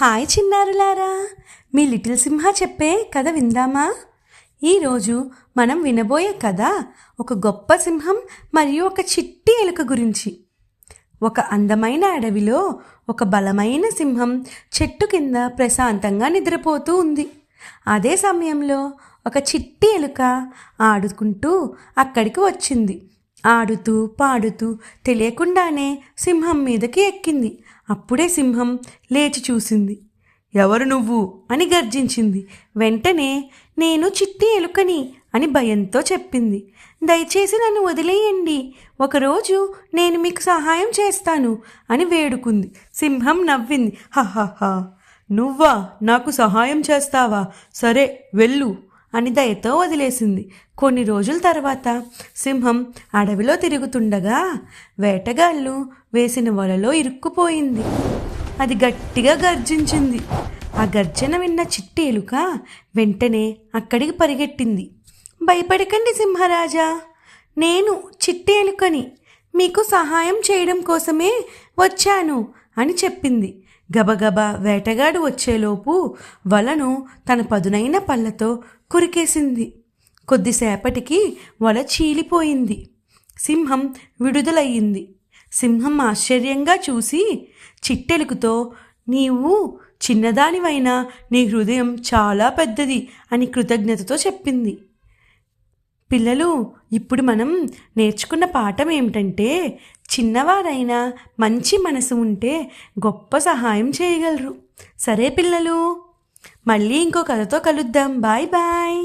Hi చిన్నారులారా, మీ little సింహ చెప్పే కథ విందామా? ఈరోజు మనం వినబోయే కథ ఒక గొప్ప సింహం మరియు ఒక చిట్టి ఎలుక గురించి. ఒక అందమైన అడవిలో ఒక బలమైన సింహం చెట్టు కింద ప్రశాంతంగా నిద్రపోతూ ఉంది. అదే సమయంలో ఒక చిట్టి ఎలుక ఆడుకుంటూ అక్కడికి వచ్చింది. ఆడుతూ పాడుతూ తెలియకుండానే సింహం మీదకి ఎక్కింది. అప్పుడే సింహం లేచి చూసింది. ఎవరు నువ్వు అని గర్జించింది. వెంటనే నేను చిట్టి ఎలుకని అని భయంతో చెప్పింది. దయచేసి నన్ను వదిలేయండి, ఒకరోజు నేను మీకు సహాయం చేస్తాను అని వేడుకుంది. సింహం నవ్వింది. హహహా, నువ్వా నాకు సహాయం చేస్తావా? సరే వెళ్ళు అని దయతో వదిలేసింది. కొన్ని రోజుల తర్వాత సింహం అడవిలో తిరుగుతుండగా వేటగాళ్ళు వేసిన వలలో ఇరుక్కుపోయింది. అది గట్టిగా గర్జించింది. ఆ గర్జన విన్న చిట్టి ఎలుక వెంటనే అక్కడికి పరిగెట్టింది. భయపడకండి సింహరాజా, నేను చిట్టి ఎలుకని, మీకు సహాయం చేయడం కోసమే వచ్చాను అని చెప్పింది. గబగబా వేటగాడు వచ్చేలోపు వలను తన పదునైన పళ్ళతో కురికేసింది. కొద్దిసేపటికి వల చీలిపోయింది. సింహం విడుదలయ్యింది. సింహం ఆశ్చర్యంగా చూసి చిట్టెలుకతో, నీవు చిన్నదానివైనా నీ హృదయం చాలా పెద్దది అని కృతజ్ఞతతో చెప్పింది. పిల్లలు, ఇప్పుడు మనం నేర్చుకున్న పాఠం ఏమిటంటే, చిన్నవారైనా మంచి మనసు ఉంటే గొప్ప సహాయం చేయగలరు. సరే పిల్లలు, మళ్ళీ ఇంకో కథతో కలుద్దాం. Bye bye.